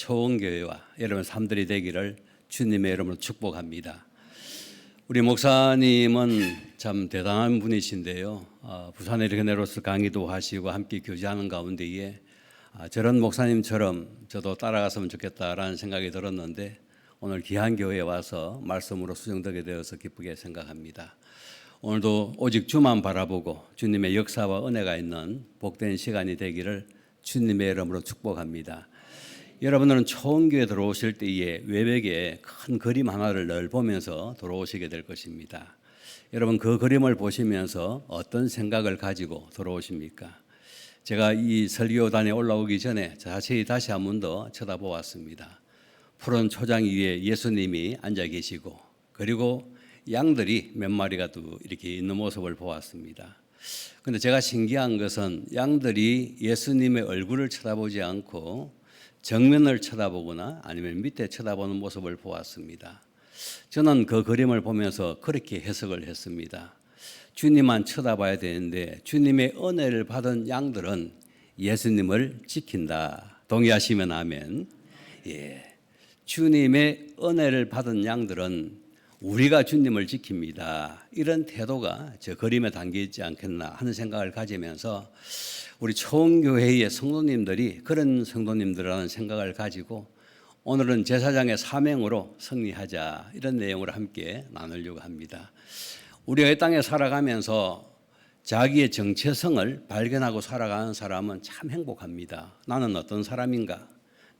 초원교회와 여러분 삶들이 되기를 주님의 이름으로 축복합니다. 우리 목사님은 참 대단한 분이신데요. 부산에 이렇게 내려와서 강의도 하시고 함께 교제하는 가운데에 저런 목사님처럼 저도 따라갔으면 좋겠다라는 생각이 들었는데 오늘 귀한 교회에 와서 말씀으로 수정되게 되어서 기쁘게 생각합니다. 오늘도 오직 주만 바라보고 주님의 역사와 은혜가 있는 복된 시간이 되기를 주님의 이름으로 축복합니다. 여러분들은 초원교회 들어오실 때에 외벽에 큰 그림 하나를 늘 보면서 들어오시게 될 것입니다. 여러분 그 그림을 보시면서 어떤 생각을 가지고 들어오십니까? 제가 이 설교단에 올라오기 전에 자세히 다시 한 번 더 쳐다보았습니다. 푸른 초장 위에 예수님이 앉아 계시고 그리고 양들이 몇 마리가 또 이렇게 있는 모습을 보았습니다. 그런데 제가 신기한 것은 양들이 예수님의 얼굴을 쳐다보지 않고 정면을 쳐다보거나 아니면 밑에 쳐다보는 모습을 보았습니다. 저는 그 그림을 보면서 그렇게 해석을 했습니다. 주님만 쳐다봐야 되는데 주님의 은혜를 받은 양들은 예수님을 지킨다. 동의하시면 아멘. 예. 주님의 은혜를 받은 양들은 우리가 주님을 지킵니다. 이런 태도가 저 그림에 담겨 있지 않겠나 하는 생각을 가지면서 우리 초원교회의 성도님들이 그런 성도님들이라는 생각을 가지고 오늘은 제사장의 사명으로 승리하자 이런 내용을 함께 나누려고 합니다. 우리가 이 땅에 살아가면서 자기의 정체성을 발견하고 살아가는 사람은 참 행복합니다. 나는 어떤 사람인가?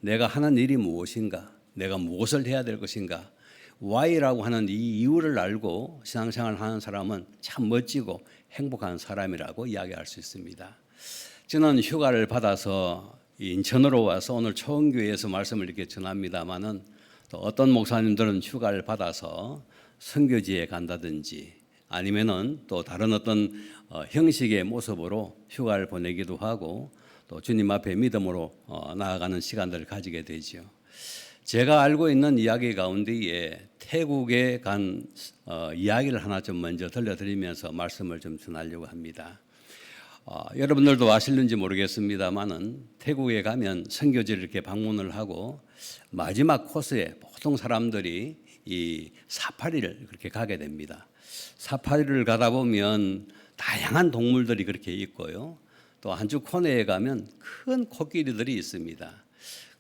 내가 하는 일이 무엇인가? 내가 무엇을 해야 될 것인가? Y라고 하는 이 이유를 알고 신앙생활을 하는 사람은 참 멋지고 행복한 사람이라고 이야기할 수 있습니다. 저는 휴가를 받아서 인천으로 와서 오늘 초원교회에서 말씀을 이렇게 전합니다마는 또 어떤 목사님들은 휴가를 받아서 선교지에 간다든지 아니면은 또 다른 어떤 형식의 모습으로 휴가를 보내기도 하고 또 주님 앞에 믿음으로 나아가는 시간들을 가지게 되죠. 제가 알고 있는 이야기 가운데에 태국에 간 이야기를 하나 좀 먼저 들려드리면서 말씀을 좀 전하려고 합니다. 여러분들도 아실는지 모르겠습니다만은 태국에 가면 선교지를 이렇게 방문을 하고 마지막 코스에 보통 사람들이 이 사파리를 그렇게 가게 됩니다. 사파리를 가다 보면 다양한 동물들이 그렇게 있고요. 또 한쪽 코너에 가면 큰 코끼리들이 있습니다.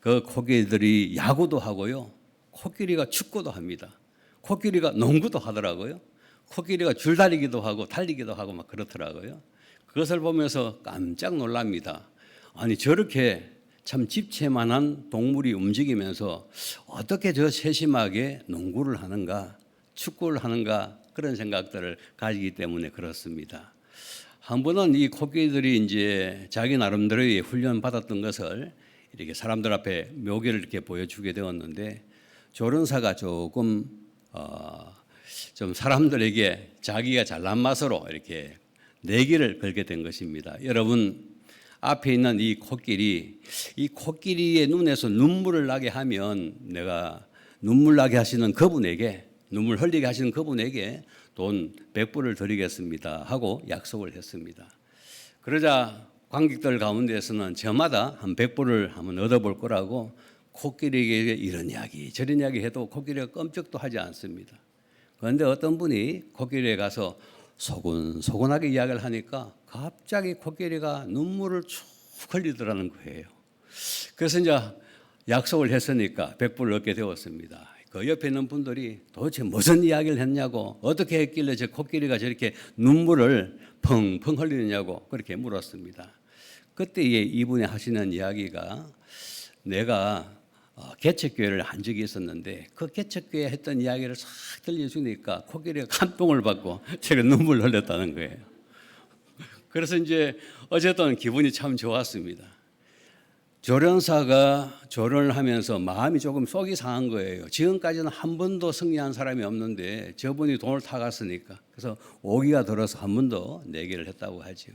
그 코끼리들이 야구도 하고요. 코끼리가 축구도 합니다. 코끼리가 농구도 하더라고요. 코끼리가 줄다리기도 하고 달리기도 하고 막 그렇더라고요. 그것을 보면서 깜짝 놀랍니다. 아니 저렇게 참 집채만한 동물이 움직이면서 어떻게 저 세심하게 농구를 하는가 축구를 하는가 그런 생각들을 가지기 때문에 그렇습니다. 한 번은 이 코끼리들이 이제 자기 나름대로의 훈련 받았던 것을 이렇게 사람들 앞에 묘기를 이렇게 보여주게 되었는데 조련사가 조금 좀 사람들에게 자기가 잘난 맛으로 이렇게 내기를 걸게 된 것입니다. 여러분 앞에 있는 이 코끼리의 눈에서 눈물을 나게 하면 내가 눈물 나게 하시는 그분에게 눈물 흘리게 하시는 그분에게 돈 100불을 드리겠습니다 하고 약속을 했습니다. 그러자 관객들 가운데에서는 저마다 한 100불을 한번 얻어볼 거라고 코끼리에게 이런 이야기 저런 이야기 해도 코끼리가 끔찍도 하지 않습니다. 그런데 어떤 분이 코끼리에 가서 소곤소곤하게 이야기를 하니까 갑자기 코끼리가 눈물을 쭉 흘리더라는 거예요. 그래서 이제 약속을 했으니까 100불을 얻게 되었습니다. 그 옆에 있는 분들이 도대체 무슨 이야기를 했냐고 어떻게 했길래 저 코끼리가 저렇게 눈물을 펑펑 흘리느냐고 그렇게 물었습니다. 그때 이분이 하시는 이야기가 내가 개척교회를 한 적이 있었는데 그 개척교회 했던 이야기를 싹 들려주니까 코끼리가 감동을 받고 제가 눈물 흘렸다는 거예요. 그래서 이제 어쨌든 기분이 참 좋았습니다. 조련사가 조련을 하면서 마음이 조금 속이 상한 거예요. 지금까지는 한 번도 승리한 사람이 없는데 저분이 돈을 타갔으니까 그래서 오기가 들어서 한 번 더 내기를 했다고 하죠.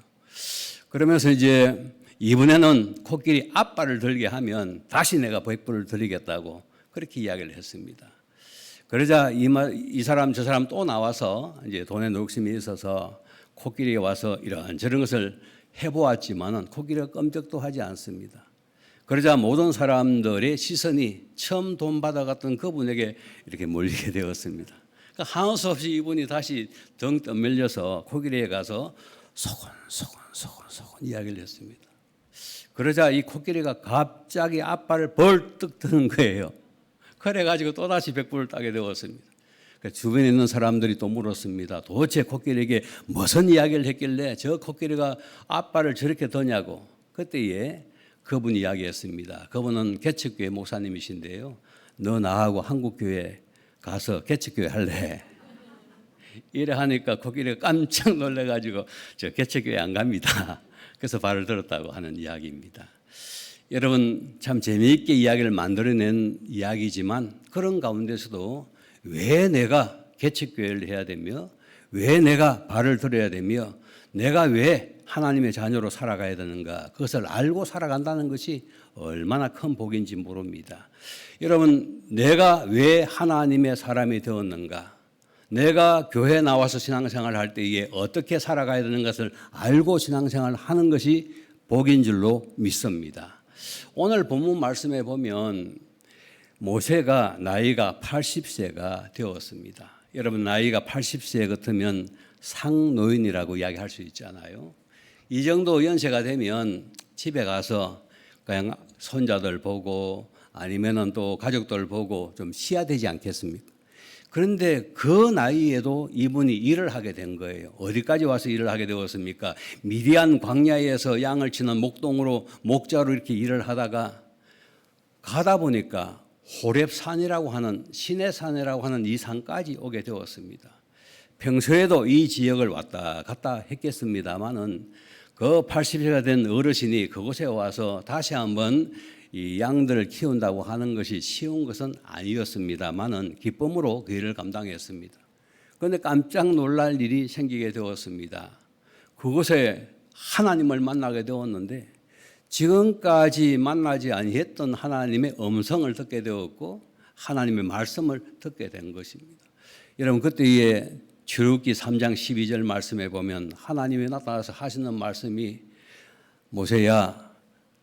그러면서 이제 이번에는 코끼리 앞발을 들게 하면 다시 내가 100불을 드리겠다고 그렇게 이야기를 했습니다. 그러자 이 사람 저 사람 또 나와서 이제 돈에 욕심이 있어서 코끼리에 와서 이런 저런 것을 해보았지만은 코끼리가 끔찍도 하지 않습니다. 그러자 모든 사람들의 시선이 처음 돈 받아갔던 그분에게 이렇게 몰리게 되었습니다. 그러니까 하는 수 없이 이분이 다시 등 떠밀려서 코끼리에 가서 소곤 이야기를 했습니다. 그러자 이 코끼리가 갑자기 앞발을 벌떡 드는 거예요. 그래가지고 또다시 백불을 따게 되었습니다. 주변에 있는 사람들이 또 물었습니다. 도대체 코끼리에게 무슨 이야기를 했길래 저 코끼리가 앞발을 저렇게 드냐고. 그때에 그분이 이야기했습니다. 그분은 개척교회 목사님이신데요. 너 나하고 한국교회 가서 개척교회 할래? 이래 하니까 코끼리가 깜짝 놀라가지고 저 개척교회 안 갑니다. 그래서 발을 들었다고 하는 이야기입니다. 여러분 참 재미있게 이야기를 만들어낸 이야기지만 그런 가운데서도 왜 내가 개척교회를 해야 되며 왜 내가 발을 들어야 되며 내가 왜 하나님의 자녀로 살아가야 되는가 그것을 알고 살아간다는 것이 얼마나 큰 복인지 모릅니다. 여러분 내가 왜 하나님의 사람이 되었는가 내가 교회에 나와서 신앙생활을 할 때에 어떻게 살아가야 되는 것을 알고 신앙생활을 하는 것이 복인 줄로 믿습니다. 오늘 본문 말씀에 보면 모세가 나이가 80세가 되었습니다. 여러분 나이가 80세 같으면 상노인이라고 이야기할 수 있잖아요. 이 정도 연세가 되면 집에 가서 그냥 손자들 보고 아니면은 또 가족들 보고 좀 쉬어야 되지 않겠습니까? 그런데 그 나이에도 이분이 일을 하게 된 거예요. 어디까지 와서 일을 하게 되었습니까? 미디안 광야에서 양을 치는 목동으로 목자로 이렇게 일을 하다가 가다 보니까 호렙산이라고 하는 시내산이라고 하는 이 산까지 오게 되었습니다. 평소에도 이 지역을 왔다 갔다 했겠습니다만은 그 80세가 된 어르신이 그곳에 와서 다시 한번 이 양들을 키운다고 하는 것이 쉬운 것은 아니었습니다만은 기쁨으로 그 일을 감당했습니다. 그런데 깜짝 놀랄 일이 생기게 되었습니다. 그곳에 하나님을 만나게 되었는데 지금까지 만나지 아니했던 하나님의 음성을 듣게 되었고 하나님의 말씀을 듣게 된 것입니다. 여러분 그때에 출애굽기 3장 12절 말씀에 보면 하나님이 나타나서 하시는 말씀이 모세야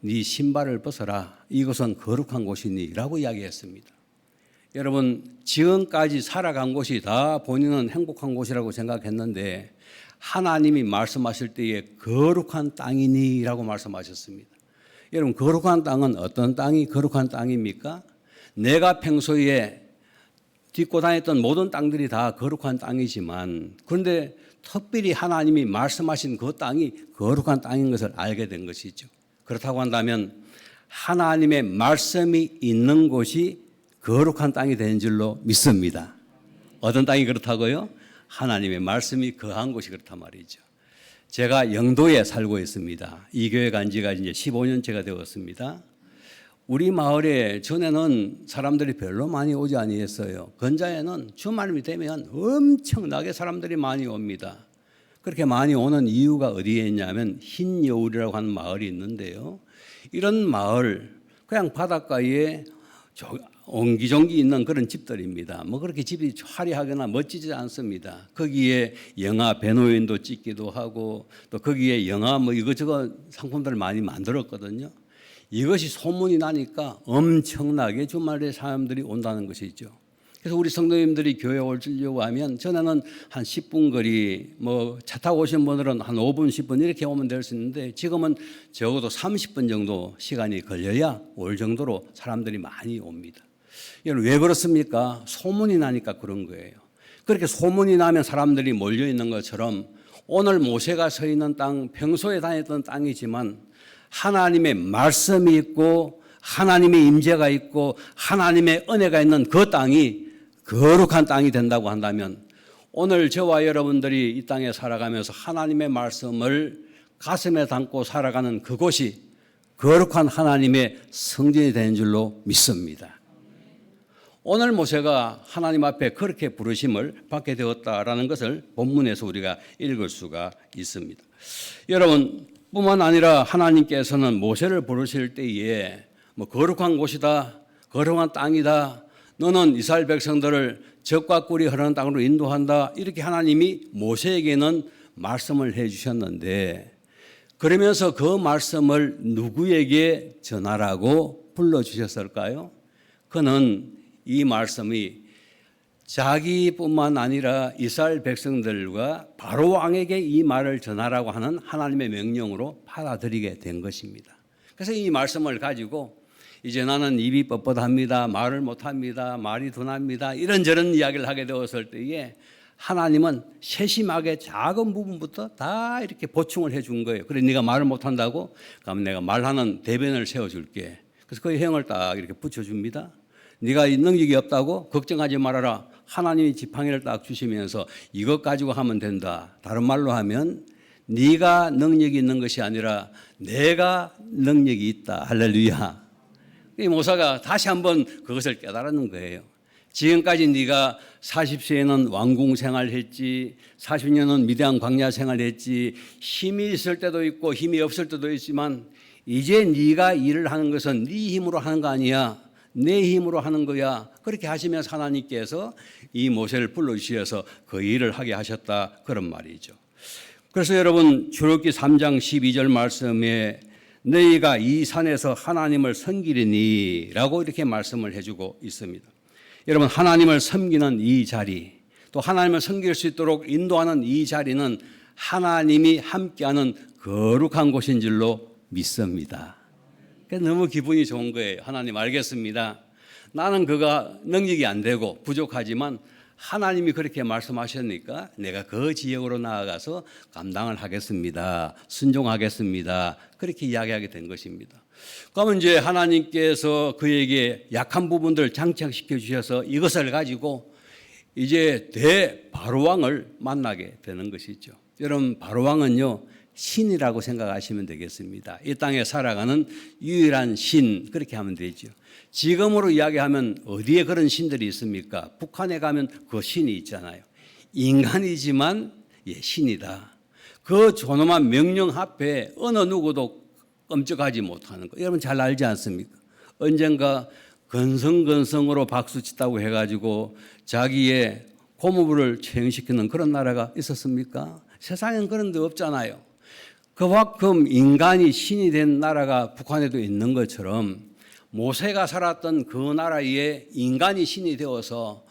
네 신발을 벗어라 이것은 거룩한 곳이니 라고 이야기했습니다. 여러분 지금까지 살아간 곳이 다 본인은 행복한 곳이라고 생각했는데 하나님이 말씀하실 때에 거룩한 땅이니 라고 말씀하셨습니다. 여러분 거룩한 땅은 어떤 땅이 거룩한 땅입니까? 내가 평소에 딛고 다녔던 모든 땅들이 다 거룩한 땅이지만 그런데 특별히 하나님이 말씀하신 그 땅이 거룩한 땅인 것을 알게 된 것이죠. 그렇다고 한다면 하나님의 말씀이 있는 곳이 거룩한 땅이 되는 줄로 믿습니다. 어떤 땅이 그렇다고요? 하나님의 말씀이 거한 곳이 그렇단 말이죠. 제가 영도에 살고 있습니다. 이 교회 간 지가 이제 15년째가 되었습니다. 우리 마을에 전에는 사람들이 별로 많이 오지 아니했어요. 건자에는 주말이 되면 엄청나게 사람들이 많이 옵니다. 그렇게 많이 오는 이유가 어디에 있냐면 흰여울이라고 하는 마을이 있는데요. 이런 마을 그냥 바닷가에 옹기종기 있는 그런 집들입니다. 뭐 그렇게 집이 화려하거나 멋지지 않습니다. 거기에 영화 배노인도 찍기도 하고 또 거기에 영화 뭐 이것저것 상품들을 많이 만들었거든요. 이것이 소문이 나니까 엄청나게 주말에 사람들이 온다는 것이죠. 그래서 우리 성도님들이 교회 오려고 하면 전에는 한 10분 거리 뭐 차 타고 오신 분들은 한 5분 10분 이렇게 오면 될 수 있는데 지금은 적어도 30분 정도 시간이 걸려야 올 정도로 사람들이 많이 옵니다. 여러분 왜 그렇습니까? 소문이 나니까 그런 거예요. 그렇게 소문이 나면 사람들이 몰려 있는 것처럼 오늘 모세가 서 있는 땅 평소에 다녔던 땅이지만 하나님의 말씀이 있고 하나님의 임재가 있고 하나님의 은혜가 있는 그 땅이 거룩한 땅이 된다고 한다면 오늘 저와 여러분들이 이 땅에 살아가면서 하나님의 말씀을 가슴에 담고 살아가는 그곳이 거룩한 하나님의 성전이 되는 줄로 믿습니다. 오늘 모세가 하나님 앞에 그렇게 부르심을 받게 되었다라는 것을 본문에서 우리가 읽을 수가 있습니다. 여러분 뿐만 아니라 하나님께서는 모세를 부르실 때에 뭐 거룩한 곳이다, 거룩한 땅이다, 너는 이스라엘 백성들을 젖과 꿀이 흐르는 땅으로 인도한다 이렇게 하나님이 모세에게는 말씀을 해 주셨는데 그러면서 그 말씀을 누구에게 전하라고 불러주셨을까요? 그는 이 말씀이 자기뿐만 아니라 이스라엘 백성들과 바로 왕에게 이 말을 전하라고 하는 하나님의 명령으로 받아들이게 된 것입니다. 그래서 이 말씀을 가지고 이제 나는 입이 뻣뻣합니다. 말을 못합니다. 말이 둔합니다. 이런저런 이야기를 하게 되었을 때에 하나님은 세심하게 작은 부분부터 다 이렇게 보충을 해준 거예요. 그래 네가 말을 못한다고? 그럼 내가 말하는 대변을 세워줄게. 그래서 그 형을 딱 이렇게 붙여줍니다. 네가 능력이 없다고? 걱정하지 말아라. 하나님이 지팡이를 딱 주시면서 이것 가지고 하면 된다. 다른 말로 하면 네가 능력이 있는 것이 아니라 내가 능력이 있다. 할렐루야. 이 모사가 다시 한번 그것을 깨달았는 거예요. 지금까지 네가 40세에는 왕궁 생활했지, 40년은 미대한 광야 생활했지, 힘이 있을 때도 있고 힘이 없을 때도 있지만 이제 네가 일을 하는 것은 네 힘으로 하는 거 아니야. 내 힘으로 하는 거야. 그렇게 하시면서 하나님께서 이 모세를 불러주셔서 그 일을 하게 하셨다. 그런 말이죠. 그래서 여러분 출애굽기 3장 12절 말씀에 너희가 이 산에서 하나님을 섬기리니 라고 이렇게 말씀을 해주고 있습니다. 여러분 하나님을 섬기는 이 자리, 또 하나님을 섬길 수 있도록 인도하는 이 자리는 하나님이 함께하는 거룩한 곳인 줄로 믿습니다. 너무 기분이 좋은 거예요. 하나님 알겠습니다. 나는 그가 능력이 안 되고 부족하지만 하나님이 그렇게 말씀하셨으니까 내가 그 지역으로 나아가서 감당을 하겠습니다. 순종하겠습니다. 그렇게 이야기하게 된 것입니다. 그러면 이제 하나님께서 그에게 약한 부분들을 장착시켜 주셔서 이것을 가지고 이제 바로왕을 만나게 되는 것이죠. 여러분 바로왕은요 신이라고 생각하시면 되겠습니다. 이 땅에 살아가는 유일한 신 그렇게 하면 되죠. 지금으로 이야기하면 어디에 그런 신들이 있습니까? 북한에 가면 그 신이 있잖아요. 인간이지만 신이다. 그 존엄한 명령 앞에 어느 누구도 끔찍하지 못하는 거. 여러분 잘 알지 않습니까? 언젠가 건성건성으로 박수치다고 해가지고 자기의 고무부를 처형시키는 그런 나라가 있었습니까? 세상엔 그런 데 없잖아요. 그만큼 인간이 신이 된 나라가 북한에도 있는 것처럼 모세가 살았던 그 나라에 인간이 신이 되어서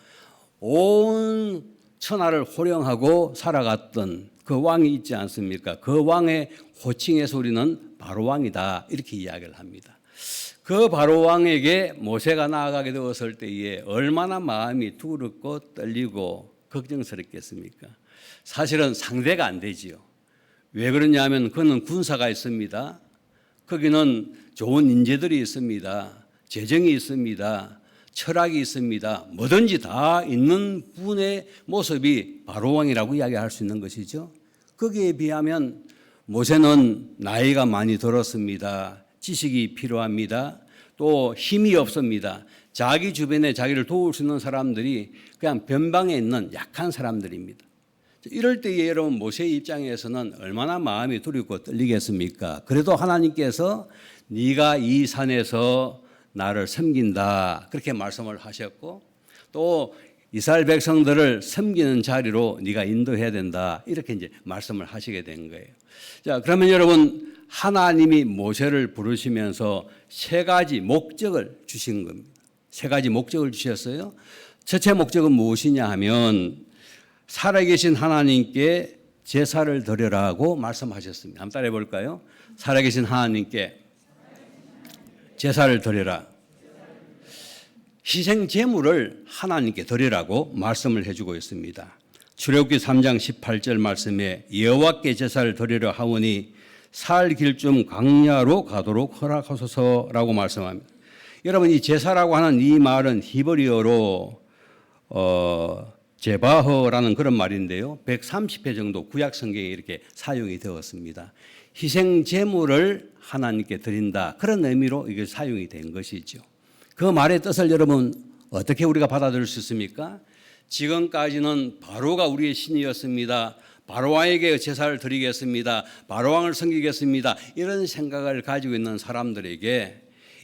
온 천하를 호령하고 살아갔던 그 왕이 있지 않습니까? 그 왕의 호칭에서 우리는 바로왕이다 이렇게 이야기를 합니다. 그 바로왕에게 모세가 나아가게 되었을 때에 얼마나 마음이 두렵고 떨리고 걱정스럽겠습니까? 사실은 상대가 안 되지요. 왜 그러냐면 그는 군사가 있습니다. 거기는 좋은 인재들이 있습니다. 재정이 있습니다. 철학이 있습니다. 뭐든지 다 있는 분의 모습이 바로왕이라고 이야기할 수 있는 것이죠. 거기에 비하면 모세는 나이가 많이 들었습니다. 지식이 필요합니다. 또 힘이 없습니다. 자기 주변에 자기를 도울 수 있는 사람들이 그냥 변방에 있는 약한 사람들입니다. 이럴 때에 여러분 모세의 입장에서는 얼마나 마음이 두렵고 떨리겠습니까? 그래도 하나님께서 네가 이 산에서 나를 섬긴다 그렇게 말씀을 하셨고 또 이스라엘 백성들을 섬기는 자리로 네가 인도해야 된다 이렇게 이제 말씀을 하시게 된 거예요. 자, 그러면 여러분 하나님이 모세를 부르시면서 세 가지 목적을 주신 겁니다. 세 가지 목적을 주셨어요. 첫째 목적은 무엇이냐 하면 살아계신 하나님께 제사를 드려라고 말씀하셨습니다. 한번 따라해 볼까요? 살아계신 하나님께 제사를 드려라. 희생 제물을 하나님께 드리라고 말씀을 해주고 있습니다. 출애굽기 3장 18절 말씀에 여호와께 제사를 드리려 하오니 살 길쯤 광야로 가도록 허락하소서라고 말씀합니다. 여러분 이 제사라고 하는 이 말은 히브리어로 제바허라는 그런 말인데요. 130회 정도 구약 성경에 이렇게 사용이 되었습니다. 희생 제물을 하나님께 드린다. 그런 의미로 이게 사용이 된 것이죠. 그 말의 뜻을 여러분 어떻게 우리가 받아들일 수 있습니까? 지금까지는 바로가 우리의 신이었습니다. 바로왕에게 제사를 드리겠습니다. 바로왕을 섬기겠습니다. 이런 생각을 가지고 있는 사람들에게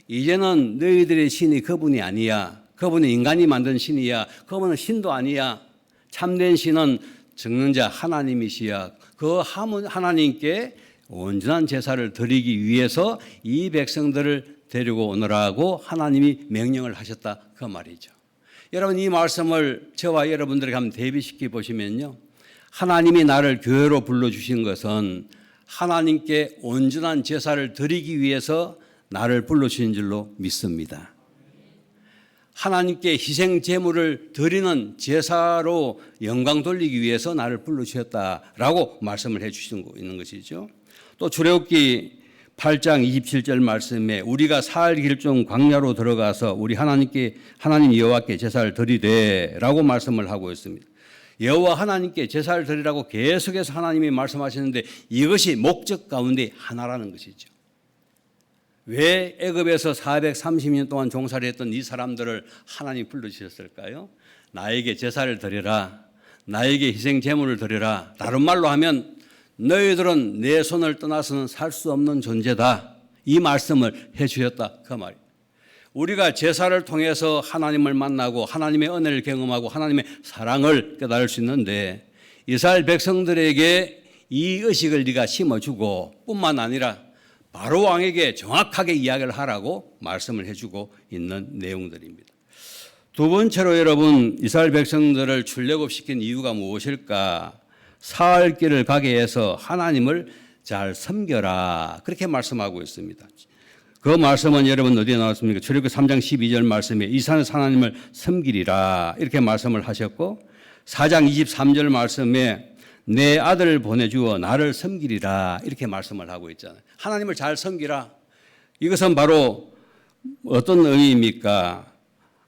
이제는 너희들의 신이 그분이 아니야. 그분은 인간이 만든 신이야. 그분은 신도 아니야. 참된 신은 적는 자 하나님이시야. 그 하나님께 온전한 제사를 드리기 위해서 이 백성들을 데리고 오느라고 하나님이 명령을 하셨다 그 말이죠. 여러분 이 말씀을 저와 여러분들에게 한번 대비시켜 보시면요. 하나님이 나를 교회로 불러주신 것은 하나님께 온전한 제사를 드리기 위해서 나를 불러주신 줄로 믿습니다. 하나님께 희생 제물을 드리는 제사로 영광 돌리기 위해서 나를 불러주셨다라고 말씀을 해 주시고 있는 것이죠. 또 출애굽기 8장 27절 말씀에 우리가 사흘 길 중 광야로 들어가서 우리 하나님 여호와께 제사를 드리되라고 말씀을 하고 있습니다. 여호와 하나님께 제사를 드리라고 계속해서 하나님이 말씀하시는데 이것이 목적 가운데 하나라는 것이죠. 왜 애굽에서 430년 동안 종살이 했던 이 사람들을 하나님 불러주셨을까요? 나에게 제사를 드려라. 나에게 희생 제물을 드려라. 다른 말로 하면 너희들은 내 손을 떠나서는 살 수 없는 존재다. 이 말씀을 해 주셨다. 그 말이에요. 우리가 제사를 통해서 하나님을 만나고 하나님의 은혜를 경험하고 하나님의 사랑을 깨달을 수 있는데 이스라엘 백성들에게 이 의식을 네가 심어주고 뿐만 아니라 바로 왕에게 정확하게 이야기를 하라고 말씀을 해주고 있는 내용들입니다. 두 번째로 여러분 이스라엘 백성들을 출애굽시킨 이유가 무엇일까? 사흘 길을 가게 해서 하나님을 잘 섬겨라 그렇게 말씀하고 있습니다. 그 말씀은 여러분 어디에 나왔습니까? 출애굽기 3장 12절 말씀에 이 산에서 하나님을 섬기리라 이렇게 말씀을 하셨고 4장 23절 말씀에 내 아들을 보내주어 나를 섬기리라 이렇게 말씀을 하고 있잖아요. 하나님을 잘 섬기라. 이것은 바로 어떤 의미입니까?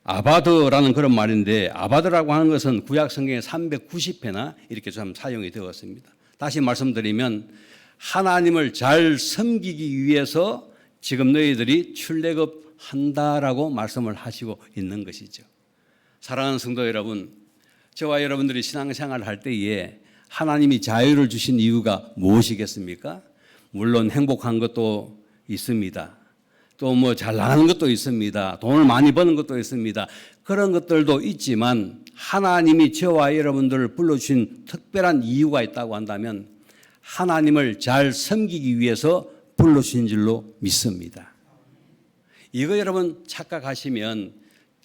아바드라는 그런 말인데 아바드라고 하는 것은 구약 성경에 390회나 이렇게 좀 사용이 되었습니다. 다시 말씀드리면 하나님을 잘 섬기기 위해서 지금 너희들이 출애굽한다라고 말씀을 하시고 있는 것이죠. 사랑하는 성도 여러분, 저와 여러분들이 신앙생활을 할 때에 하나님이 자유를 주신 이유가 무엇이겠습니까? 물론 행복한 것도 있습니다. 또 뭐 잘 나가는 것도 있습니다. 돈을 많이 버는 것도 있습니다. 그런 것들도 있지만 하나님이 저와 여러분들을 불러주신 특별한 이유가 있다고 한다면 하나님을 잘 섬기기 위해서 불러주신 줄로 믿습니다. 이거 여러분 착각하시면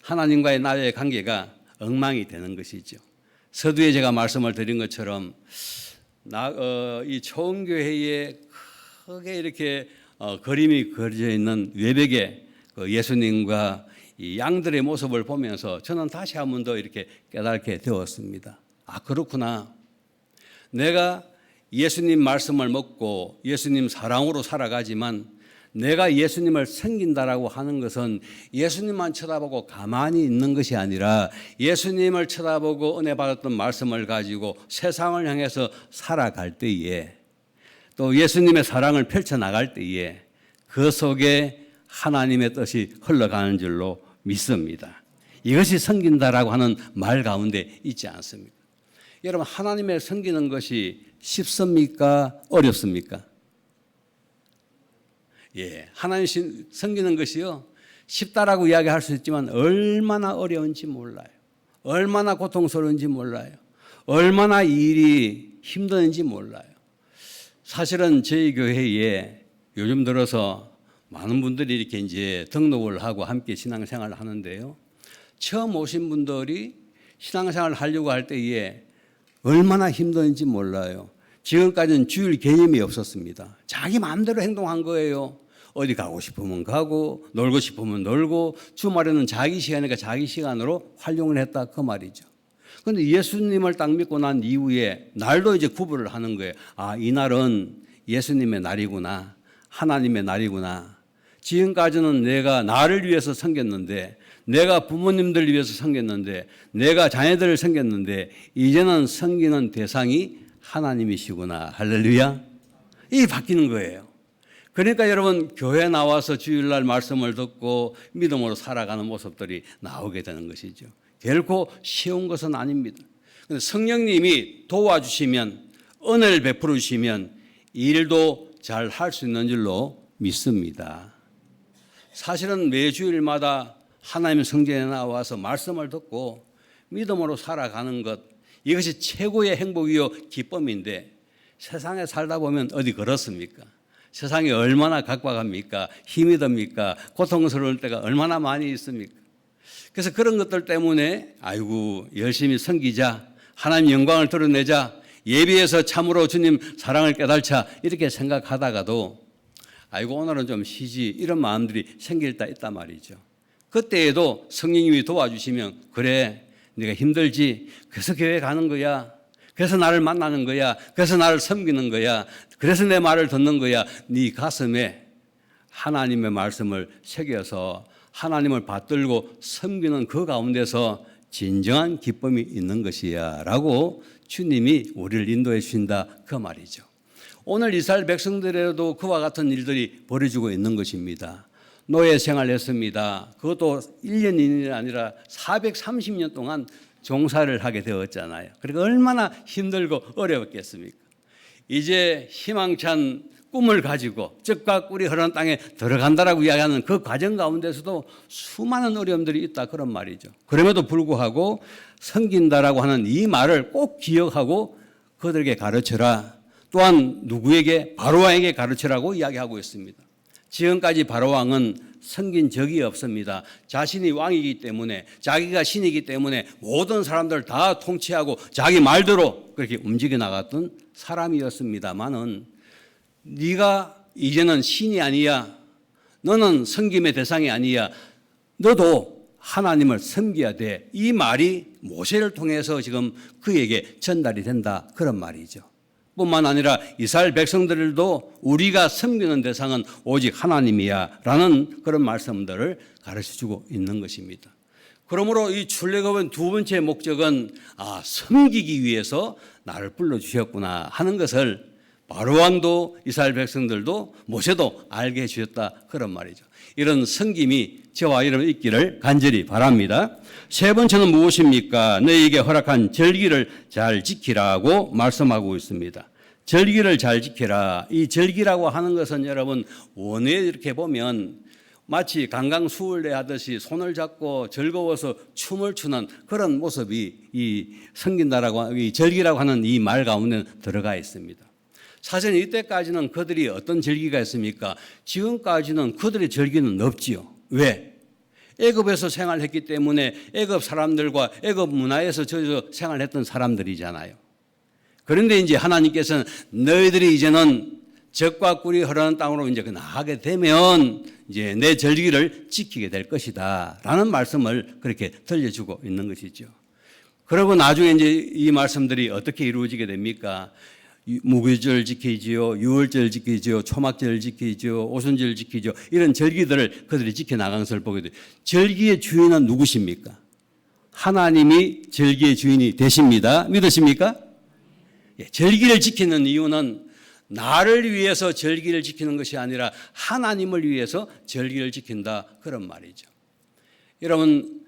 하나님과의 나의 관계가 엉망이 되는 것이죠. 서두에 제가 말씀을 드린 것처럼 이 초원교회에 크게 이렇게 그림이 그려져 있는 외벽에 예수님과 이 양들의 모습을 보면서 저는 다시 한 번 더 이렇게 깨닫게 되었습니다. 아 그렇구나. 내가 예수님 말씀을 먹고 예수님 사랑으로 살아가지만 내가 예수님을 섬긴다라고 하는 것은 예수님만 쳐다보고 가만히 있는 것이 아니라 예수님을 쳐다보고 은혜 받았던 말씀을 가지고 세상을 향해서 살아갈 때에 또 예수님의 사랑을 펼쳐나갈 때에 그 속에 하나님의 뜻이 흘러가는 줄로 믿습니다. 이것이 섬긴다라고 하는 말 가운데 있지 않습니까? 여러분 하나님을 섬기는 것이 쉽습니까? 어렵습니까? 예, 하나님 섬기는 것이요 쉽다라고 이야기할 수 있지만 얼마나 어려운지 몰라요. 얼마나 고통스러운지 몰라요. 얼마나 일이 힘든지 몰라요. 사실은 저희 교회에 요즘 들어서 많은 분들이 이렇게 이제 등록을 하고 함께 신앙생활을 하는데요. 처음 오신 분들이 신앙생활을 하려고 할 때에 얼마나 힘든지 몰라요. 지금까지는 주일 개념이 없었습니다. 자기 마음대로 행동한 거예요. 어디 가고 싶으면 가고 놀고 싶으면 놀고 주말에는 자기 시간이니까 자기 시간으로 활용을 했다 그 말이죠. 그런데 예수님을 딱 믿고 난 이후에 날도 이제 구분을 하는 거예요. 아, 이 날은 예수님의 날이구나. 하나님의 날이구나. 지금까지는 내가 나를 위해서 섬겼는데 내가 부모님들을 위해서 섬겼는데 내가 자녀들을 섬겼는데 이제는 섬기는 대상이 하나님이시구나. 할렐루야. 이게 바뀌는 거예요. 그러니까 여러분 교회 나와서 주일날 말씀을 듣고 믿음으로 살아가는 모습들이 나오게 되는 것이죠. 결코 쉬운 것은 아닙니다. 그런데 성령님이 도와주시면 은혜를 베풀어 주시면 일도 잘 할 수 있는 줄로 믿습니다. 사실은 매주일마다 하나님의 성전에 나와서 말씀을 듣고 믿음으로 살아가는 것 이것이 최고의 행복이요 기쁨인데 세상에 살다 보면 어디 그렇습니까? 세상이 얼마나 각박합니까? 힘이 듭니까? 고통스러울 때가 얼마나 많이 있습니까? 그래서 그런 것들 때문에 아이고 열심히 섬기자, 하나님 영광을 드러내자, 예배에서 참으로 주님 사랑을 깨달자 이렇게 생각하다가도 아이고 오늘은 좀 쉬지 이런 마음들이 생길 때 있단 말이죠. 그때에도 성령님이 도와주시면 그래 네가 힘들지 그래서 교회 가는 거야, 그래서 나를 만나는 거야, 그래서 나를 섬기는 거야, 그래서 내 말을 듣는 거야. 네 가슴에 하나님의 말씀을 새겨서 하나님을 받들고 섬기는 그 가운데서 진정한 기쁨이 있는 것이야 라고 주님이 우리를 인도해 주신다 그 말이죠. 오늘 이스라엘 백성들에도 그와 같은 일들이 벌어지고 있는 것입니다. 노예 생활했습니다. 그것도 1년, 2년이 아니라 430년 동안 종사를 하게 되었잖아요. 그러니까 얼마나 힘들고 어려웠겠습니까? 이제 희망찬 꿈을 가지고 젖과 꿀이 흐르는 땅에 들어간다라고 이야기하는 그 과정 가운데서도 수많은 어려움들이 있다 그런 말이죠. 그럼에도 불구하고 섬긴다라고 하는 이 말을 꼭 기억하고 그들에게 가르쳐라. 또한 누구에게? 바로왕에게 가르치라고 이야기하고 있습니다. 지금까지 바로왕은 섬긴 적이 없습니다. 자신이 왕이기 때문에, 자기가 신이기 때문에 모든 사람들 다 통치하고 자기 말대로 그렇게 움직여 나갔던 사람이었습니다만은 네가 이제는 신이 아니야, 너는 섬김의 대상이 아니야, 너도 하나님을 섬겨야 돼. 이 말이 모세를 통해서 지금 그에게 전달이 된다 그런 말이죠. 뿐만 아니라 이스라엘 백성들도 우리가 섬기는 대상은 오직 하나님이야 라는 그런 말씀들을 가르쳐주고 있는 것입니다. 그러므로 이 출애굽의 두 번째 목적은 섬기기 위해서 나를 불러주셨구나 하는 것을 바로왕도 이스라엘 백성들도 모세도 알게 해주셨다 그런 말이죠. 이런 섬김이 저와 여러분 있기를 간절히 바랍니다. 세 번째는 무엇입니까? 너희에게 허락한 절기를 잘 지키라고 말씀하고 있습니다. 절기를 잘 지키라. 이 절기라고 하는 것은 여러분 원어에 이렇게 보면 마치 강강수월래 하듯이 손을 잡고 즐거워서 춤을 추는 그런 모습이 이 섬긴다라고 이 절기라고 하는 이 말 가운데 들어가 있습니다. 사실 이때까지는 그들이 어떤 절기가 있습니까? 지금까지는 그들의 절기는 없지요. 왜? 애굽에서 생활했기 때문에 애굽 사람들과 애굽 문화에서 젖어 생활했던 사람들이잖아요. 그런데 이제 하나님께서는 너희들이 이제는 젖과 꿀이 흐르는 땅으로 이제 나가게 되면 이제 내 절기를 지키게 될 것이다 라는 말씀을 그렇게 들려주고 있는 것이죠. 그리고 나중에 이제 이 말씀들이 어떻게 이루어지게 됩니까? 무교절 지키지요, 유월절 지키지요, 초막절 지키지요, 오순절 지키죠. 이런 절기들을 그들이 지켜나가는 것을 보게 돼요. 절기의 주인은 누구십니까? 하나님이 절기의 주인이 되십니다. 믿으십니까? 절기를 지키는 이유는 나를 위해서 절기를 지키는 것이 아니라 하나님을 위해서 절기를 지킨다 그런 말이죠. 여러분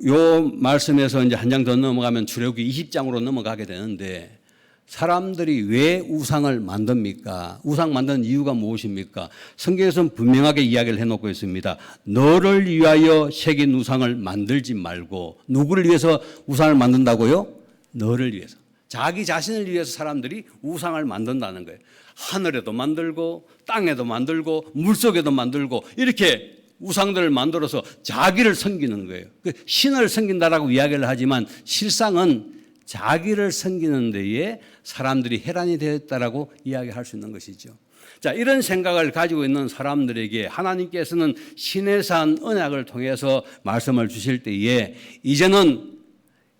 요 말씀에서 이제 한 장 더 넘어가면 출애굽기 20장으로 넘어가게 되는데 사람들이 왜 우상을 만듭니까? 우상 만드는 이유가 무엇입니까? 성경에서는 분명하게 이야기를 해놓고 있습니다. 너를 위하여 새긴 우상을 만들지 말고. 누구를 위해서 우상을 만든다고요? 너를 위해서. 자기 자신을 위해서 사람들이 우상을 만든다는 거예요. 하늘에도 만들고 땅에도 만들고 물속에도 만들고 이렇게 우상들을 만들어서 자기를 섬기는 거예요. 신을 섬긴다라고 이야기를 하지만 실상은 자기를 섬기는 데에 사람들이 혈안이 되었다라고 이야기할 수 있는 것이죠. 자, 이런 생각을 가지고 있는 사람들에게 하나님께서는 신의 산 언약을 통해서 말씀을 주실 때에 이제는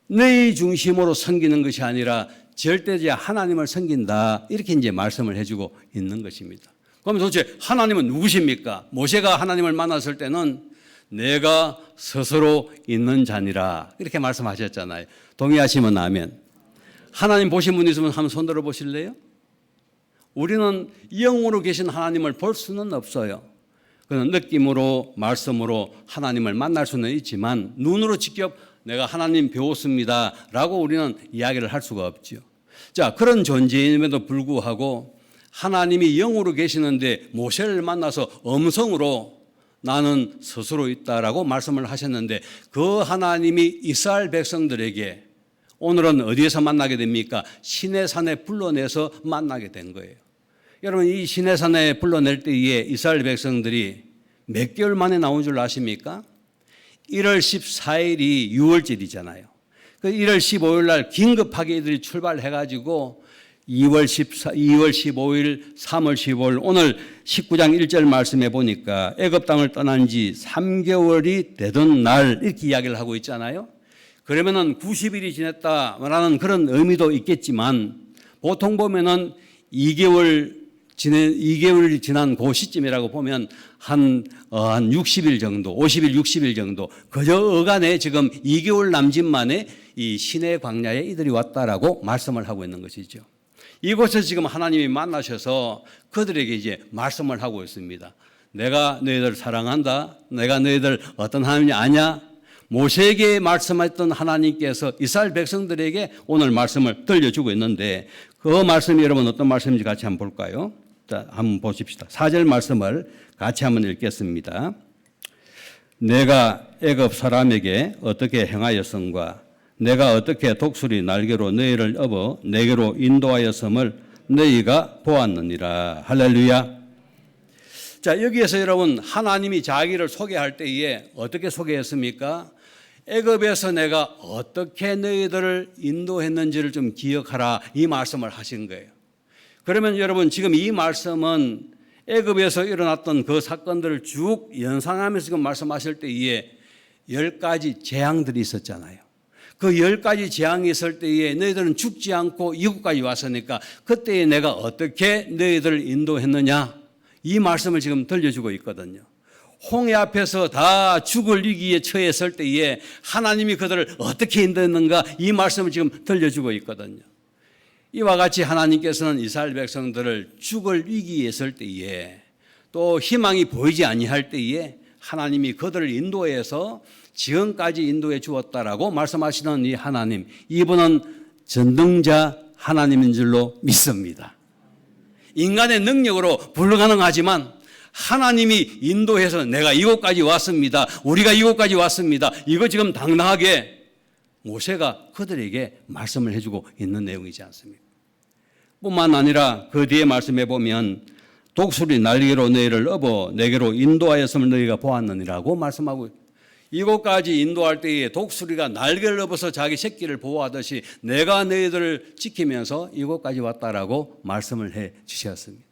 너희 중심으로 섬기는 것이 아니라 절대자 하나님을 섬긴다 이렇게 이제 말씀을 해주고 있는 것입니다. 그럼 도대체 하나님은 누구십니까? 모세가 하나님을 만났을 때는 내가 스스로 있는 자니라 이렇게 말씀하셨잖아요. 동의하시면 아멘. 하나님 보신 분 있으면 한번 손 들어 보실래요? 우리는 영으로 계신 하나님을 볼 수는 없어요. 그는 느낌으로 말씀으로 하나님을 만날 수는 있지만 눈으로 직접 내가 하나님 배웠습니다 라고 우리는 이야기를 할 수가 없죠. 자, 그런 존재임에도 불구하고 하나님이 영으로 계시는데 모세를 만나서 음성으로 나는 스스로 있다라고 말씀을 하셨는데 그 하나님이 이스라엘 백성들에게 오늘은 어디에서 만나게 됩니까? 시내산에 불러내서 만나게 된 거예요. 여러분, 이 시내산에 불러낼 때에 이스라엘 백성들이 몇 개월 만에 나온 줄 아십니까? 1월 14일이 6월절이잖아요. 그 1월 15일 날 긴급하게 이들이 출발해가지고 2월 15일, 3월 15일 오늘 19장 1절 말씀해 보니까 애굽 땅을 떠난 지 3개월이 되던 날 이렇게 이야기를 하고 있잖아요. 그러면은 90일이 지냈다라는 그런 의미도 있겠지만 보통 보면은 2개월이 지난 그 시점이라고 보면 한 60일 정도, 50일, 60일 정도 그저 어간에 지금 2개월 남짓 만에 이 시내 광야에 이들이 왔다라고 말씀을 하고 있는 것이죠. 이곳에서 지금 하나님이 만나셔서 그들에게 이제 말씀을 하고 있습니다. 내가 너희들 사랑한다. 내가 너희들 어떤 하나님이 아냐? 모세에게 말씀했던 하나님께서 이스라엘 백성들에게 오늘 말씀을 들려주고 있는데 그 말씀이 여러분 어떤 말씀인지 같이 한번 볼까요? 자, 한번 보십시다. 4절 말씀을 같이 한번 읽겠습니다. 내가 애굽 사람에게 어떻게 행하였음과 내가 어떻게 독수리 날개로 너희를 업어 내게로 인도하였음을 너희가 보았느니라. 할렐루야. 자, 여기에서 여러분 하나님이 자기를 소개할 때에 어떻게 소개했습니까? 애굽에서 내가 어떻게 너희들을 인도했는지를 좀 기억하라 이 말씀을 하신 거예요. 그러면 여러분 지금 이 말씀은 애굽에서 일어났던 그 사건들을 쭉 연상하면서 지금 말씀하실 때에 10가지 재앙들이 있었잖아요. 그 10가지 재앙이 있을 때에 너희들은 죽지 않고 이곳까지 왔으니까 그때에 내가 어떻게 너희들을 인도했느냐 이 말씀을 지금 들려주고 있거든요. 홍해 앞에서 다 죽을 위기에 처했을 때에 하나님이 그들을 어떻게 인도했는가 이 말씀을 지금 들려주고 있거든요. 이와 같이 하나님께서는 이스라엘 백성들을 죽을 위기에 있을 때에 또 희망이 보이지 아니할 때에 하나님이 그들을 인도해서 지금까지 인도해 주었다라고 말씀하시는 이 하나님, 이분은 전능자 하나님인 줄로 믿습니다. 인간의 능력으로 불가능하지만 하나님이 인도해서 내가 이곳까지 왔습니다. 우리가 이곳까지 왔습니다. 이거 지금 당당하게 모세가 그들에게 말씀을 해주고 있는 내용이지 않습니까? 뿐만 아니라 그 뒤에 말씀해 보면 독수리 날개로 너희를 업어 내게로 인도하였음을 너희가 보았느니라고 말씀하고 이곳까지 인도할 때에 독수리가 날개를 업어서 자기 새끼를 보호하듯이 내가 너희들을 지키면서 이곳까지 왔다라고 말씀을 해 주셨습니다.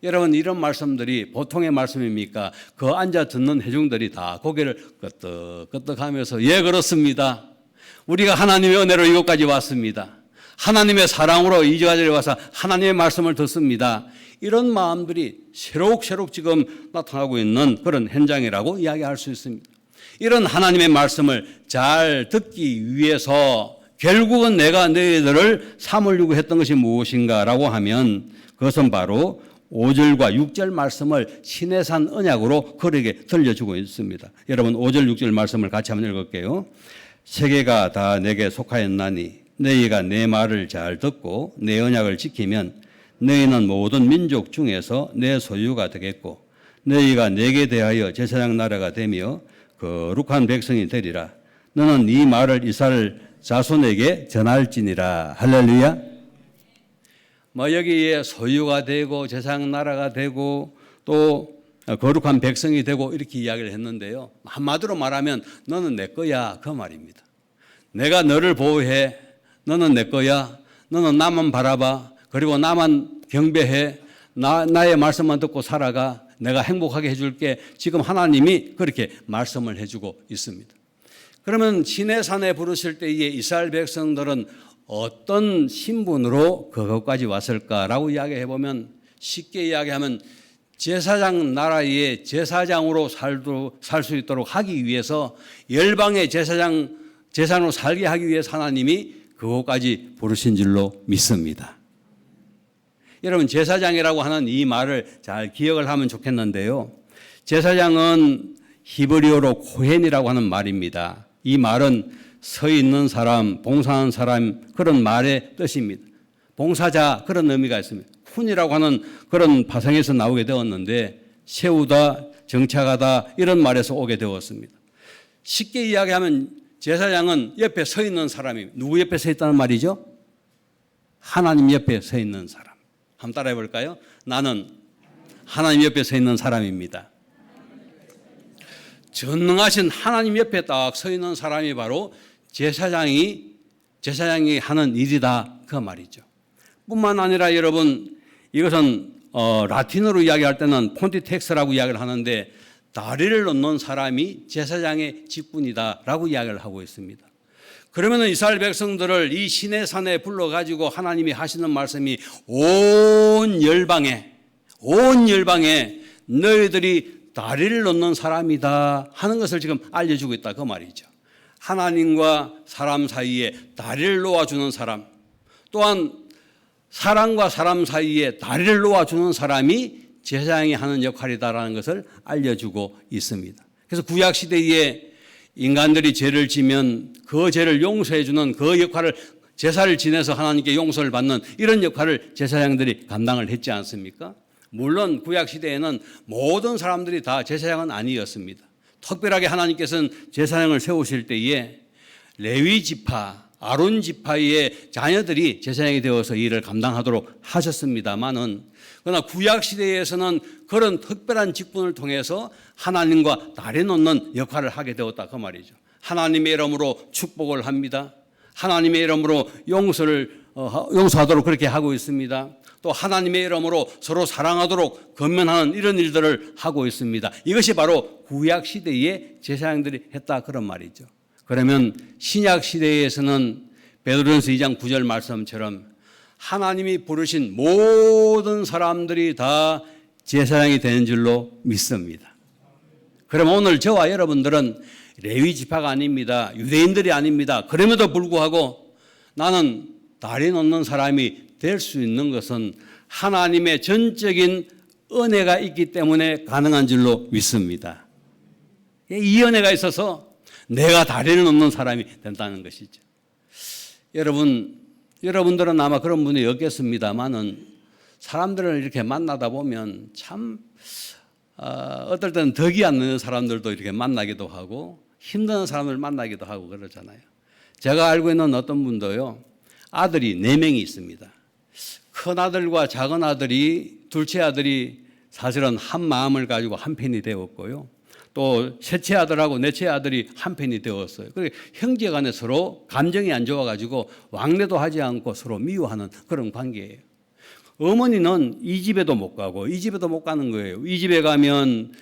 여러분 이런 말씀들이 보통의 말씀입니까? 그 앉아 듣는 회중들이 다 고개를 끄덕끄덕하면서 예 그렇습니다. 우리가 하나님의 은혜로 이곳까지 왔습니다. 하나님의 사랑으로 이 자리에 와서 하나님의 말씀을 듣습니다. 이런 마음들이 새록새록 지금 나타나고 있는 그런 현장이라고 이야기할 수 있습니다. 이런 하나님의 말씀을 잘 듣기 위해서 결국은 내가 너희들을 삼으려고 했던 것이 무엇인가라고 하면 그것은 바로 5절과 6절 말씀을 시내산 언약으로 그에게 들려주고 있습니다. 여러분 5절 6절 말씀을 같이 한번 읽을게요. 세계가 다 내게 속하였나니 너희가 내 말을 잘 듣고 내 언약을 지키면 너희는 모든 민족 중에서 내 소유가 되겠고 너희가 내게 대하여 제사장 나라가 되며 거룩한 백성이 되리라. 너는 이 말을 이스라엘 자손에게 전할지니라. 할렐루야. 여기에 소유가 되고 제사장 나라가 되고 또 거룩한 백성이 되고 이렇게 이야기를 했는데요. 한마디로 말하면 너는 내 거야 그 말입니다. 내가 너를 보호해. 너는 내 거야. 너는 나만 바라봐. 그리고 나만 경배해. 나의 말씀만 듣고 살아가. 내가 행복하게 해줄게. 지금 하나님이 그렇게 말씀을 해주고 있습니다. 그러면 시내산에 부르실 때에 이스라엘 백성들은 어떤 신분으로 그것까지 왔을까라고 이야기해 보면 쉽게 이야기하면 제사장 나라의 제사장으로 살 수 있도록 하기 위해서 열방의 제사장으로 살게 하기 위해서 하나님이 그것까지 부르신 줄로 믿습니다. 여러분 제사장이라고 하는 이 말을 잘 기억을 하면 좋겠는데요. 제사장은 히브리어로 코헨이라고 하는 말입니다. 이 말은 서 있는 사람, 봉사하는 사람 그런 말의 뜻입니다. 봉사자 그런 의미가 있습니다. 훈이라고 하는 그런 파생에서 나오게 되었는데 세우다, 정착하다 이런 말에서 오게 되었습니다. 쉽게 이야기하면 제사장은 옆에 서 있는 사람이 누구 옆에 서 있다는 말이죠? 하나님 옆에 서 있는 사람. 한번 따라해 볼까요? 나는 하나님 옆에 서 있는 사람입니다. 전능하신 하나님 옆에 딱 서 있는 사람이 바로 제사장이 하는 일이다 그 말이죠. 뿐만 아니라 여러분 이것은 라틴어로 이야기할 때는 폰티텍스라고 이야기를 하는데 다리를 놓는 사람이 제사장의 직분이다라고 이야기를 하고 있습니다. 그러면 이스라엘 백성들을 이 시내산에 불러가지고 하나님이 하시는 말씀이 온 열방에 너희들이 다리를 놓는 사람이다 하는 것을 지금 알려주고 있다 그 말이죠. 하나님과 사람 사이에 다리를 놓아주는 사람, 또한 사람과 사람 사이에 다리를 놓아주는 사람이 제사장이 하는 역할이다라는 것을 알려주고 있습니다. 그래서 구약시대에 인간들이 죄를 지면 그 죄를 용서해주는 그 역할을 제사를 지내서 하나님께 용서를 받는 이런 역할을 제사장들이 감당을 했지 않습니까? 물론 구약시대에는 모든 사람들이 다 제사장은 아니었습니다. 특별하게 하나님께서는 제사장을 세우실 때에 레위 지파, 아론 지파의 자녀들이 제사장이 되어서 일을 감당하도록 하셨습니다만은 그러나 구약시대에서는 그런 특별한 직분을 통해서 하나님과 다리 놓는 역할을 하게 되었다 그 말이죠. 하나님의 이름으로 축복을 합니다. 하나님의 이름으로 용서하도록 그렇게 하고 있습니다. 또 하나님의 이름으로 서로 사랑하도록 권면하는 이런 일들을 하고 있습니다. 이것이 바로 구약시대의 제사장들이 했다 그런 말이죠. 그러면 신약시대에서는 베드로전서 2장 9절 말씀처럼 하나님이 부르신 모든 사람들이 다 제사장이 되는 줄로 믿습니다. 그럼 오늘 저와 여러분들은 레위 지파가 아닙니다. 유대인들이 아닙니다. 그럼에도 불구하고 나는 다리 놓는 사람이 될 수 있는 것은 하나님의 전적인 은혜가 있기 때문에 가능한 줄로 믿습니다. 이 은혜가 있어서 내가 다리를 놓는 사람이 된다는 것이죠. 여러분들은 아마 그런 분이 없겠습니다만은 사람들을 이렇게 만나다 보면 참 어떨 때는 덕이 않는 사람들도 이렇게 만나기도 하고 힘든 사람을 만나기도 하고 그러잖아요. 제가 알고 있는 어떤 분도요, 아들이 4명이 있습니다. 큰 아들과 작은 아들이, 둘째 아들이 사실은 한 마음을 가지고 한 편이 되었고요. 또 셋째 아들하고 넷째 아들이 한 편이 되었어요. 그러니까 형제 간에 서로 감정이 안 좋아가지고 왕래도 하지 않고 서로 미워하는 그런 관계예요. 어머니는 이 집에도 못 가고 이 집에도 못 가는 거예요. 이 집에 가면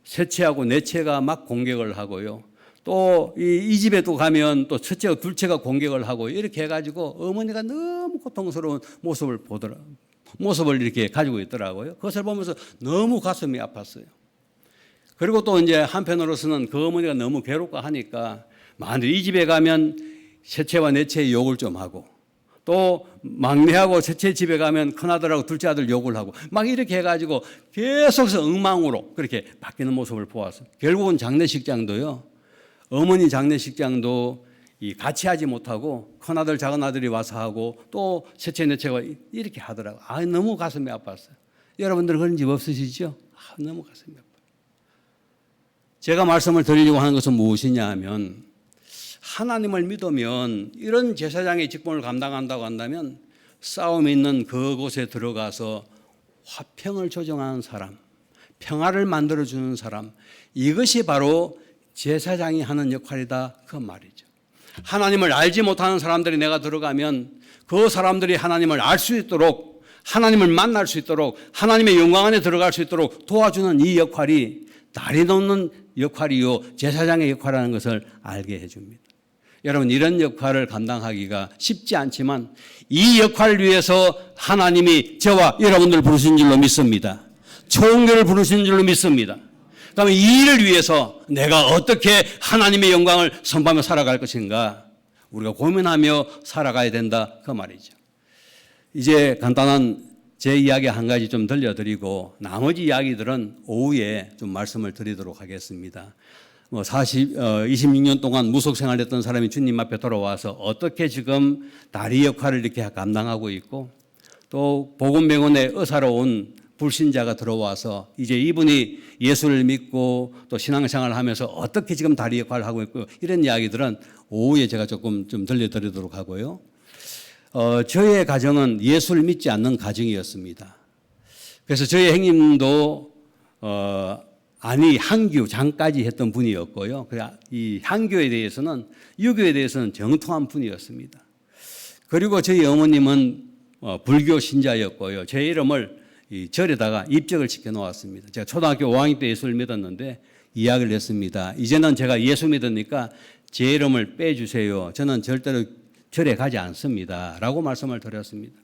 셋째하고 넷째가 막 공격을 하고요. 또 이 집에 또 가면 또 첫째와 둘째가 공격을 하고 이렇게 해가지고 어머니가 너무 고통스러운 모습을 이렇게 가지고 있더라고요. 그것을 보면서 너무 가슴이 아팠어요. 그리고 또 이제 한편으로서는 그 어머니가 너무 괴롭고 하니까 만일 이 집에 가면 셋째와 넷째 욕을 좀 하고 또 막내하고 셋째 집에 가면 큰아들하고 둘째 아들 욕을 하고 막 이렇게 해가지고 계속해서 엉망으로 그렇게 바뀌는 모습을 보았어요. 결국은 장례식장도요, 어머니 장례식장도 같이 하지 못하고 큰아들 작은아들이 와서 하고 또 셋째 넷째가 이렇게 하더라고요. 너무 가슴이 아팠어요. 여러분들 그런 집 없으시죠? 너무 가슴이 아파요. 제가 말씀을 드리려고 하는 것은 무엇이냐 하면 하나님을 믿으면 이런 제사장의 직분을 감당한다고 한다면 싸움이 있는 그곳에 들어가서 화평을 조정하는 사람, 평화를 만들어주는 사람, 이것이 바로 제사장이 하는 역할이다 그 말이죠. 하나님을 알지 못하는 사람들이 내가 들어가면 그 사람들이 하나님을 알 수 있도록, 하나님을 만날 수 있도록, 하나님의 영광 안에 들어갈 수 있도록 도와주는 이 역할이 다리 놓는 역할이요 제사장의 역할이라는 것을 알게 해줍니다. 여러분, 이런 역할을 감당하기가 쉽지 않지만 이 역할을 위해서 하나님이 저와 여러분들을 부르신 줄로 믿습니다. 총교를 부르신 줄로 믿습니다. 그러면 이 일을 위해서 내가 어떻게 하나님의 영광을 선포하며 살아갈 것인가 우리가 고민하며 살아가야 된다 그 말이죠. 이제 간단한 제 이야기 한 가지 좀 들려드리고 나머지 이야기들은 오후에 좀 말씀을 드리도록 하겠습니다. 26년 동안 무속 생활했던 사람이 주님 앞에 돌아와서 어떻게 지금 다리 역할을 이렇게 감당하고 있고 또 보건병원에 의사로 온 불신자가 들어와서 이제 이분이 예수를 믿고 또 신앙생활을 하면서 어떻게 지금 다리 역할을 하고 있고 이런 이야기들은 오후에 제가 조금 좀 들려드리도록 하고요. 저의 가정은 예수를 믿지 않는 가정이었습니다. 그래서 저희 형님도 한교 장까지 했던 분이었고요. 이 한교에 대해서는 유교에 대해서는 정통한 분이었습니다. 그리고 저희 어머님은 불교 신자였고요. 제 이름을 이 절에다가 입적을 시켜 놓았습니다. 제가 초등학교 5학년 때 예수를 믿었는데 이야기를 했습니다. 이제는 제가 예수 믿으니까 제 이름을 빼주세요. 저는 절대로 절에 가지 않습니다. 라고 말씀을 드렸습니다.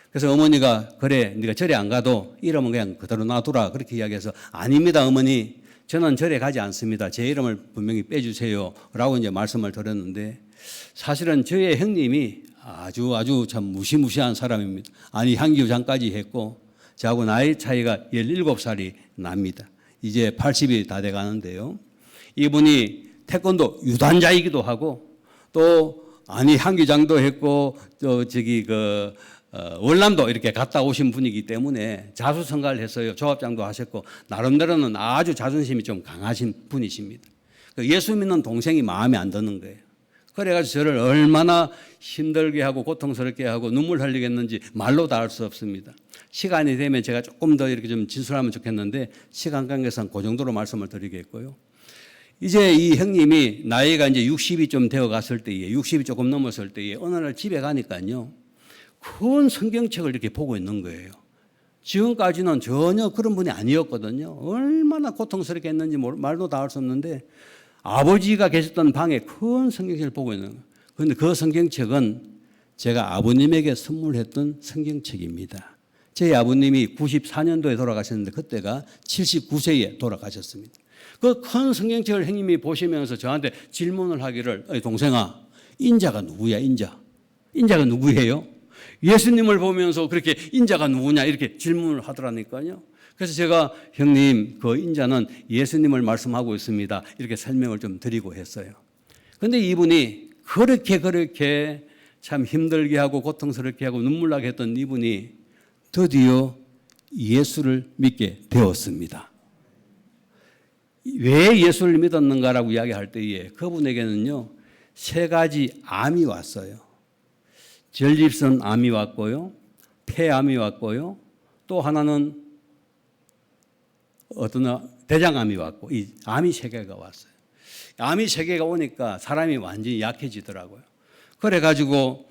그래서 어머니가 그래 네가 절에 안 가도 이름은 그냥 그대로 놔두라 그렇게 이야기해서 아닙니다 어머니 저는 절에 가지 않습니다. 제 이름을 분명히 빼주세요. 라고 이제 말씀을 드렸는데 사실은 저의 형님이 아주 참 무시무시한 사람입니다. 한교장까지 했고 저하고 나이 차이가 17살이 납니다. 이제 80이 다 돼 가는데요. 이분이 태권도 유단자이기도 하고 또 한교장도 했고 또 월남도 이렇게 갔다 오신 분이기 때문에 자수성가를 했어요. 조합장도 하셨고 나름대로는 아주 자존심이 좀 강하신 분이십니다. 예수 믿는 동생이 마음에 안 드는 거예요. 그래가지고 저를 얼마나 힘들게 하고 고통스럽게 하고 눈물 흘리겠는지 말로 다 할 수 없습니다. 시간이 되면 제가 조금 더 이렇게 좀 진술하면 좋겠는데 시간 관계상 그 정도로 말씀을 드리겠고요. 이제 이 형님이 나이가 이제 60이 좀 되어 갔을 때에 60이 조금 넘었을 때에 어느 날 집에 가니까요. 큰 성경책을 이렇게 보고 있는 거예요. 지금까지는 전혀 그런 분이 아니었거든요. 얼마나 고통스럽게 했는지 말도 다 할 수 없는데 아버지가 계셨던 방에 큰 성경책을 보고 있는 거예요. 그런데 그 성경책은 제가 아버님에게 선물했던 성경책입니다. 제 아버님이 94년도에 돌아가셨는데 그때가 79세에 돌아가셨습니다. 그 큰 성경책을 형님이 보시면서 저한테 질문을 하기를 동생아 인자가 누구야 인자가 누구예요? 예수님을 보면서 그렇게 인자가 누구냐 이렇게 질문을 하더라니까요. 그래서 제가 형님 그 인자는 예수님을 말씀하고 있습니다. 이렇게 설명을 좀 드리고 했어요. 그런데 이분이 그렇게 참 힘들게 하고 고통스럽게 하고 눈물 나게 했던 이분이 드디어 예수를 믿게 되었습니다. 왜 예수를 믿었는가라고 이야기할 때에 그분에게는요 3가지 암이 왔어요. 전립선 암이 왔고요, 폐암이 왔고요, 또 하나는 대장암이 왔고 이 암이 3개가 왔어요. 암이 3개가 오니까 사람이 완전히 약해지더라고요. 그래가지고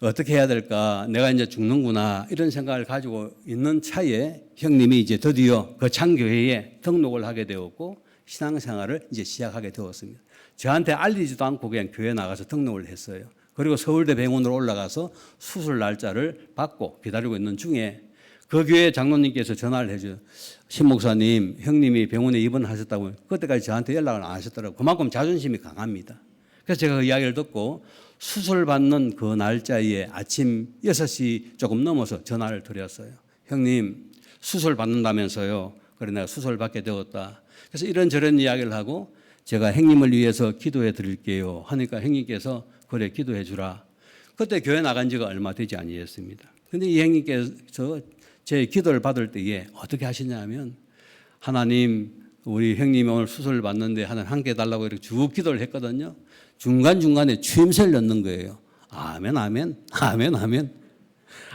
어떻게 해야 될까? 내가 이제 죽는구나 이런 생각을 가지고 있는 차에 형님이 이제 드디어 거창교회에 등록을 하게 되었고 신앙생활을 이제 시작하게 되었습니다. 저한테 알리지도 않고 그냥 교회 나가서 등록을 했어요. 그리고 서울대 병원으로 올라가서 수술 날짜를 받고 기다리고 있는 중에 그 교회 장로님께서 전화를 해줘요. 신 목사님, 형님이 병원에 입원하셨다고 그때까지 저한테 연락을 안 하셨더라고요. 그만큼 자존심이 강합니다. 그래서 제가 그 이야기를 듣고 수술 받는 그 날짜에 아침 6시 조금 넘어서 전화를 드렸어요. 형님, 수술 받는다면서요. 그래 내가 수술 받게 되었다. 그래서 이런저런 이야기를 하고 제가 형님을 위해서 기도해 드릴게요 하니까 형님께서 그래 기도해 주라. 그때 교회 나간 지가 얼마 되지 아니했습니다. 그런데 이 형님께서 제 기도를 받을 때에 어떻게 하시냐면 하나님 우리 형님이 오늘 수술을 받는데 하나님 함께 해달라고 이렇게 쭉 기도를 했거든요. 중간중간에 추임새를 넣는 거예요. 아멘 아멘 아멘 아멘.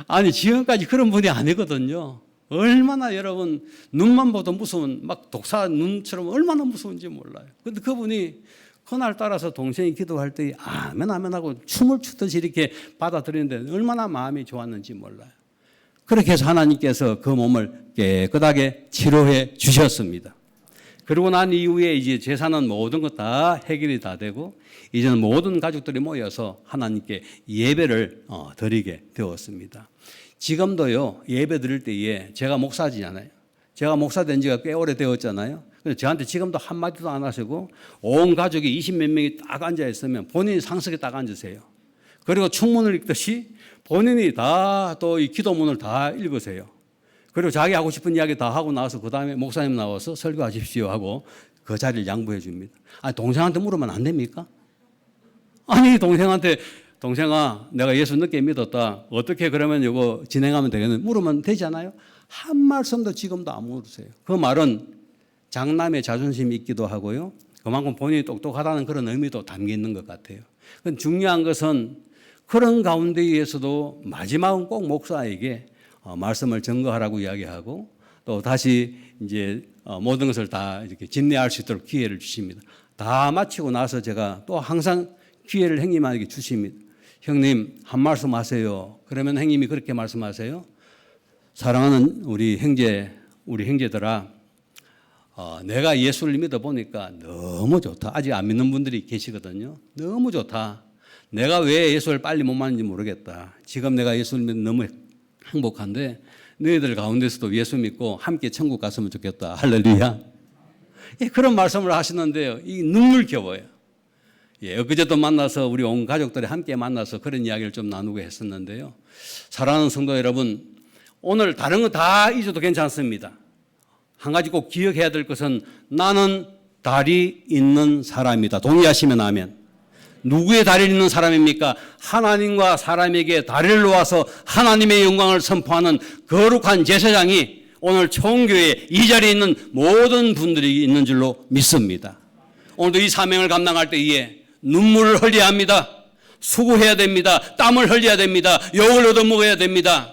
아니 지금까지 그런 분이 아니거든요. 얼마나 여러분 눈만 봐도 무서운 막 독사 눈처럼 얼마나 무서운지 몰라요. 그런데 그분이 그날 따라서 동생이 기도할 때 아멘 아멘 하고 춤을 추듯이 이렇게 받아들이는데 얼마나 마음이 좋았는지 몰라요. 그렇게 해서 하나님께서 그 몸을 깨끗하게 치료해 주셨습니다. 그러고 난 이후에 이제 제사는 모든 것 다 해결이 다 되고 이제는 모든 가족들이 모여서 하나님께 예배를 드리게 되었습니다. 지금도요 예배 드릴 때에 제가 목사지잖아요. 제가 목사 된 지가 꽤 오래 되었잖아요. 그래서 저한테 지금도 한마디도 안 하시고 온 가족이 20몇 명이 딱 앉아 있으면 본인이 상석에 딱 앉으세요. 그리고 충문을 읽듯이 본인이 다 또 이 기도문을 다 읽으세요. 그리고 자기 하고 싶은 이야기 다 하고 나서 그 다음에 목사님 나와서 설교하십시오 하고 그 자리를 양보해 줍니다. 아니 동생한테 물으면 안 됩니까? 아니 동생한테 동생아 내가 예수 늦게 믿었다. 어떻게 그러면 이거 진행하면 되겠는데 물으면 되잖아요. 한 말씀도 지금도 안 물으세요. 그 말은 장남의 자존심이 있기도 하고요. 그만큼 본인이 똑똑하다는 그런 의미도 담겨 있는 것 같아요. 중요한 것은 그런 가운데에서도 마지막은 꼭 목사에게 말씀을 증거하라고 이야기하고 또 다시 이제 모든 것을 다 이렇게 진내할 수 있도록 기회를 주십니다. 다 마치고 나서 제가 또 항상 기회를 형님에게 주십니다. 형님 한 말씀 하세요. 그러면 형님이 그렇게 말씀하세요. 사랑하는 우리 형제들아, 내가 예수를 믿어보니까 너무 좋다. 아직 안 믿는 분들이 계시거든요. 너무 좋다. 내가 왜 예수를 빨리 못 만는지 모르겠다. 지금 내가 예수를 믿으면 너무 행복한데 너희들 가운데서도 예수 믿고 함께 천국 갔으면 좋겠다. 할렐루야. 예, 그런 말씀을 하시는데요. 이 눈물겨워요. 예, 엊그제도 만나서 우리 온 가족들이 함께 만나서 그런 이야기를 좀 나누고 했었는데요. 사랑하는 성도 여러분, 오늘 다른 거 다 잊어도 괜찮습니다. 한 가지 꼭 기억해야 될 것은 나는 다리 있는 사람이다. 동의하시면 아멘. 누구의 다리를 있는 사람입니까? 하나님과 사람에게 다리를 놓아서 하나님의 영광을 선포하는 거룩한 제사장이 오늘 총교회 이 자리에 있는 모든 분들이 있는 줄로 믿습니다. 오늘도 이 사명을 감당할 때에 눈물을 흘려야 합니다. 수고해야 됩니다. 땀을 흘려야 됩니다. 욕을 얻어먹어야 됩니다.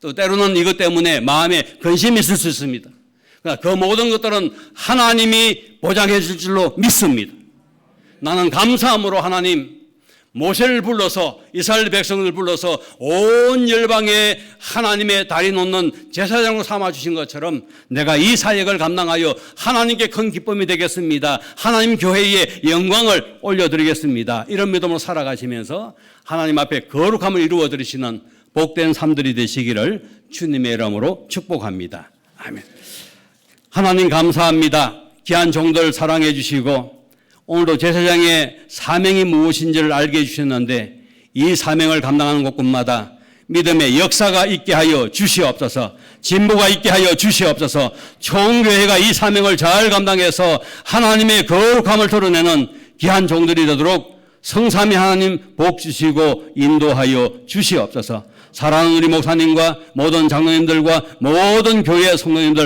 또 때로는 이것 때문에 마음에 근심이 있을 수 있습니다. 그러나 그 모든 것들은 하나님이 보장해 줄 줄로 믿습니다. 나는 감사함으로 하나님 모세를 불러서 이스라엘 백성을 불러서 온 열방에 하나님의 다리 놓는 제사장으로 삼아주신 것처럼 내가 이 사역을 감당하여 하나님께 큰 기쁨이 되겠습니다. 하나님 교회에 영광을 올려드리겠습니다. 이런 믿음으로 살아가시면서 하나님 앞에 거룩함을 이루어드리시는 복된 삶들이 되시기를 주님의 이름으로 축복합니다. 아멘. 하나님 감사합니다. 귀한 종들 사랑해 주시고 오늘도 제사장의 사명이 무엇인지를 알게 해주셨는데 이 사명을 감당하는 곳곳마다 믿음의 역사가 있게 하여 주시옵소서. 진보가 있게 하여 주시옵소서. 총교회가 이 사명을 잘 감당해서 하나님의 거룩함을 드러내는 귀한 종들이 되도록 성삼위 하나님 복 주시고 인도하여 주시옵소서. 사랑하는 우리 목사님과 모든 장로님들과 모든 교회 성도님들